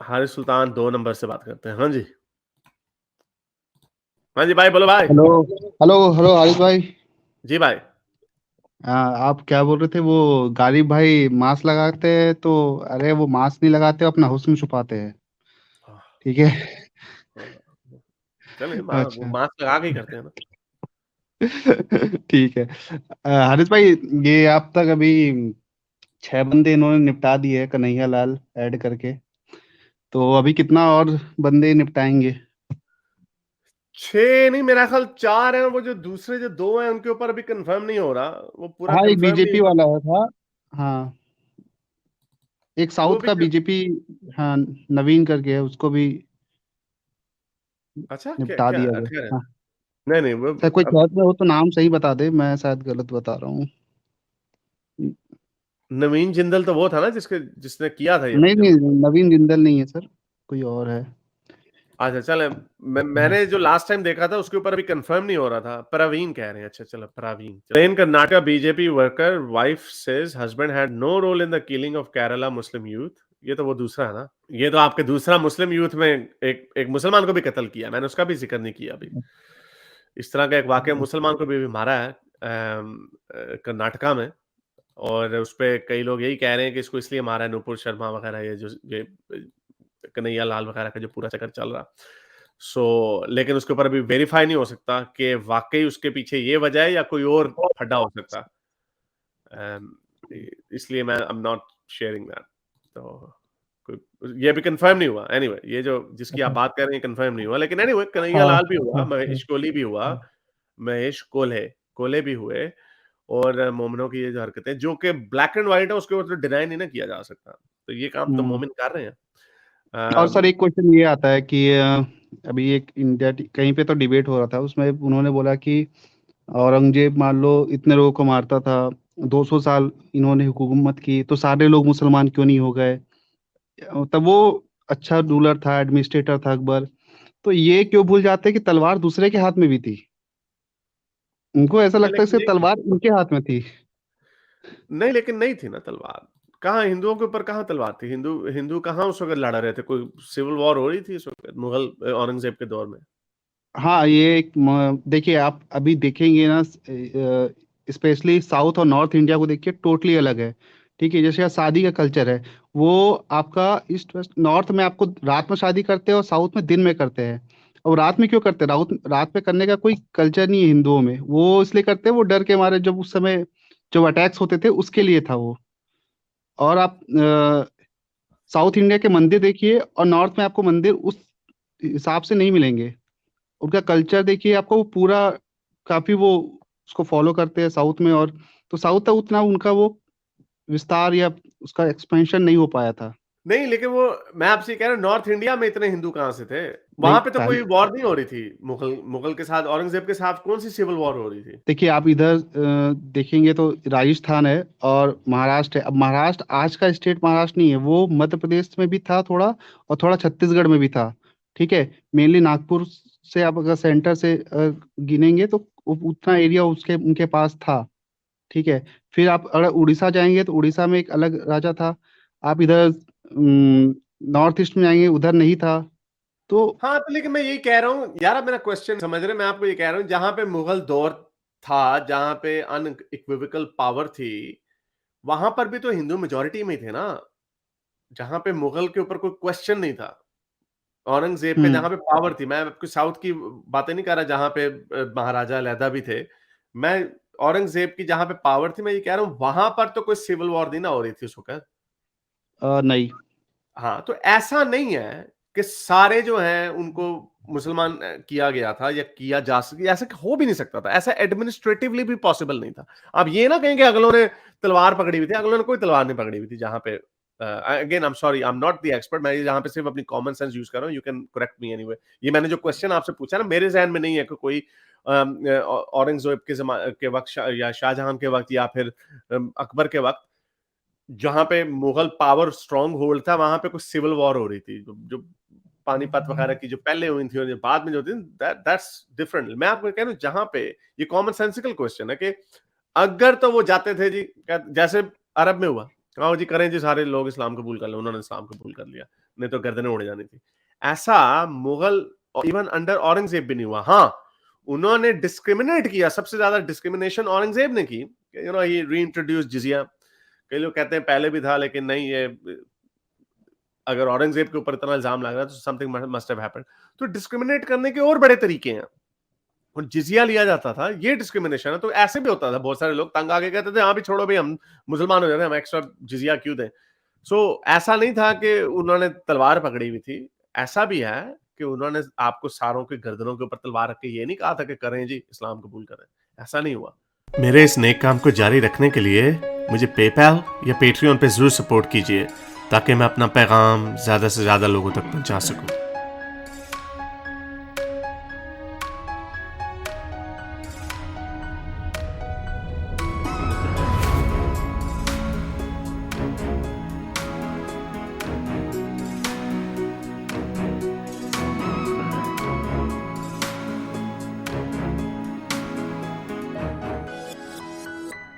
हारिस सुल्तान 2 number से बात करते हैं। हाँ जी। हाँ जी भाई, बोलो भाई। हेलो। हेलो हेलो हारिस भाई। जी भाई। आप क्या बोल रहे थे? वो गालिब भाई मास्क लगाते हैं तो अरे वो मास्क नहीं लगाते, अपना हुस्न छुपाते हैं। ठीक है। चलिए वो अच्छा। मास्क लगा के ही करते हैं ना। ठीक है। हारिस भाई, ये आप तक अभी 6 बंदे इन्होंने निपटा दिए हैं कन्हैया लाल ऐड करके। तो अभी कितना और बंदे निपटाएंगे? 6 नहीं, मेरा ख्याल 4 हैं। वो जो दूसरे जो 2 हैं उनके ऊपर अभी कंफर्म नहीं हो रहा, वो पूरा हाँ, एक कंफर्म नहीं बीजेपी हुआ। वाला है था। हाँ, एक वो साउथ भी का बीजेपी। हाँ, नवीन करके है, उसको भी अच्छा, क्या निपटा क्या दिया कह रहे हैं? गया। नहीं नहीं, वो सर कोई अब शहर में हो तो नाम सही बता दे, मैं शायद गलत बता रहा हूँ। नवीन जिंदल तो वो था ना जिसने किया था ये नहीं नहीं, जब। नवीन जिंदल नहीं है सर, कोई और है। अच्छा चले, मैंने जो लास्ट टाइम देखा था उसके ऊपर अभी कंफर्म नहीं हो रहा था। प्रवीण कह रहे हैं। अच्छा चलो, Praveen. In Karnataka BJP worker wife says husband had no role in the killing of Kerala Muslim youth. ये तो वो दूसरा है ना। ये तो आपके दूसरा मुस्लिम यूथ में एक मुसलमान को भी कत्ल किया। मैंने उसका भी जिक्र नहीं किया अभी। इस तरह का एक वाकया मुसलमान को भी मारा है कर्नाटका में। और उस पे कई लोग यही कह रहे हैं कि इसको इसलिए मारा है नुपुर शर्मा वगैरह, ये कन्हैया लाल वगैरह का जो पूरा चक्कर चल रहा। लेकिन उसके ऊपर अभी वेरीफाई नहीं हो सकता कि वाकई उसके पीछे ये वजह है या कोई और फड्डा हो सकता। अम, इसलिए मैं I am not sharing that. तो ये भी कंफर्म नहीं हुआ। एनीवे, ये जो जिसकी आप बात कर रहे हैं कंफर्म नहीं हुआ, लेकिन एनीवे कन्हैया हाँ लाल भी हुआ, हाँ महेश कोहली भी हुआ, हाँ। महेश कोल्हे कोल्हे भी हुए। और मोमिनों की ये जो हरकतें जो कि ब्लैक एंड व्हाइट है, उसके ऊपर तो डिनाई नहीं ना किया जा सकता। तो ये काम तो हम्म। मोमिन कर रहे हैं। और सर अम, एक क्वेश्चन ये आता है कि अभी एक इंडिया कहीं पे तो डिबेट हो रहा था, उसमें उन्होंने बोला कि औरंगजेब मान लो इतने लोगों को मारता था, 200 साल इन्होंने हुकूमत की, तो सारे लोग मुसलमान क्यों नहीं हो गए? तब वो अच्छा रूलर था, एडमिनिस्ट्रेटर था अकबर, तो ये क्यों भूल जाते कि तलवार दूसरे के हाथ में भी थी? उनको ऐसा नहीं लगता है लेकिन कि नहीं थी। तलवार उनके हाथ में थी। नहीं लेकिन नहीं थी ना तलवार। कहाँ हिंदुओं के ऊपर कहाँ तलवार थी? हिंदू हिंदू कहाँ उस वक्त लड़ रहे थे? कोई सिविल वॉर हो रही थी उस वक्त मुगल औरंगजेब के दौर में? हाँ, ये एक देखिए, आप अभी देखेंगे ना, स्पेशली साउथ और नॉर्थ इंडिया को देखिए, टोटली अलग है। ठीक है, जैसे यहाँ शादी का कल्चर है, वो आपका ईस्ट वेस्ट नॉर्थ में आपको रात में शादी करते हैं और साउथ में दिन में करते हैं। और रात में क्यों करते हैं? रात में करने का कोई कल्चर नहीं है हिंदुओं में, वो इसलिए करते हैं, वो डर के मारे, जब उस समय जब अटैक्स होते थे उसके लिए था वो। और आप साउथ इंडिया के मंदिर देखिए और नॉर्थ में आपको मंदिर उस हिसाब से नहीं मिलेंगे। उनका कल्चर देखिए आपको, वो पूरा काफी वो उसको फॉलो करते हैं साउथ में। और तो साउथ तक उतना उनका वो विस्तार या उसका एक्सपेंशन नहीं हो पाया था। नहीं लेकिन वो, मैं आपसे कह रहा हूँ, नॉर्थ इंडिया में इतने हिंदू कहाँ से थे? नहीं वहां पे तो पहले, कोई वॉर नहीं हो रही थी। मुगल मुगल के साथ, औरंगजेब के साथ कौन सी सिविल वॉर हो रही थी? देखिए आप इधर देखेंगे तो राजस्थान है और महाराष्ट्र है। अब महाराष्ट्र आज का स्टेट महाराष्ट्र नहीं है, वो मध्य प्रदेश में भी था थोड़ा, और थोड़ा छत्तीसगढ़ में भी था। ठीक है, मेनली नागपुर से आप अगर सेंटर से गिनेंगे तो उतना एरिया उसके उनके पास था। ठीक है, फिर आप अगर उड़ीसा जाएंगे तो उड़ीसा में एक अलग राजा था। आप इधर नॉर्थ ईस्ट में जाएंगे, उधर नहीं था। तो हाँ, तो लेकिन मैं यही कह रहा हूँ यार, आप मेरा क्वेश्चन समझ रहे हैं? मैं आपको ये कह रहा हूँ, जहां पे मुगल दौर था, जहां पे अनइक्विवोकल पावर थी, वहां पर भी तो हिंदू मेजोरिटी में ही थे ना। जहां पे मुगल के ऊपर कोई क्वेश्चन नहीं था। औरंगजेब पे हम्म जहां पे पावर थी, मैं आपको साउथ की बातें नहीं कर रहा जहां पे महाराजा लैदा भी थे। मैं औरंगजेब की जहां पे पावर थी, मैं ये कह रहा हूं वहां पर तो कोई सिविल वॉर नहीं ना हो रही थी उस वक्त। नहीं। हाँ, तो ऐसा नहीं है कि सारे जो हैं उनको मुसलमान किया गया था या किया जा सके। ऐसा हो भी नहीं सकता था। ऐसा एडमिनिस्ट्रेटिवली भी पॉसिबल नहीं था। अब ये ना कहें कि अगलों ने तलवार पकड़ी हुई थी। अगलों ने कोई तलवार नहीं पकड़ी हुई थी। जहां पे again I am sorry, I am not the expert. मैं जहां पे सिर्फ अपनी कॉमन सेंस यूज कर रहा हूँ। You can correct me anyway. ये मैंने जो क्वेश्चन आपसे पूछा ना, मेरे जहन में नहीं है कि कोई औरंगजेब के वक्त या शाहजहां के वक्त या फिर अकबर के वक्त, जहां पे मुगल पावर स्ट्रांग होल्ड था, वहां पे कुछ सिविल वॉर हो रही थी। जो पानीपत वगैरह की जो पहले हुई थी और जो बाद में जो थी, दैट्स डिफरेंट। मैं आपको कह रहा हूं, जहां पे ये कॉमन सेंसिकल क्वेश्चन है कि अगर तो वो जाते थे जी, जैसे अरब में हुआ, आओ जी करें जी, सारे लोग इस्लाम कबूल कर लें, उन्होंने इस्लाम कबूल कर लिया, नहीं तो गर्दनें उड़ जानी थी। ऐसा मुगल इवन अंडर औरंगजेब भी नहीं हुआ। हाँ, उन्होंने डिस्क्रिमिनेट किया, सबसे ज्यादा डिस्क्रिमिनेशन औरंगजेब ने की, यू नो, ही रीइंट्रोड्यूस जिजिया। कई लोग कहते हैं पहले भी था, लेकिन नहीं, ये अगर औरंगजेब के ऊपर इतना इल्जाम लग रहा है तो समथिंग मस्ट हैव हैपेंड। तो डिस्क्रिमिनेट करने के और बड़े तरीके हैं। और जिजिया लिया जाता था, ये डिस्क्रिमिनेशन है। तो ऐसे भी होता था, बहुत सारे लोग तंग आके कहते थे हाँ भी छोड़ो भाई, हम मुसलमान हो जाते हैं, हम एक्स्ट्रा जिजिया क्यों दें। सो ऐसा नहीं था कि उन्होंने तलवार पकड़ी हुई थी। ऐसा भी है कि उन्होंने आपको सारों के गर्दनों के ऊपर तलवार रख के ये नहीं कहा था कि करें जी, इस्लाम कबूल करें। ऐसा नहीं हुआ। मेरे इस नेक काम को जारी रखने के लिए मुझे पेपैल या पेट्रियन पे जरूर सपोर्ट कीजिए, ताकि मैं अपना पैगाम ज्यादा से ज्यादा लोगों तक पहुंचा सकूं।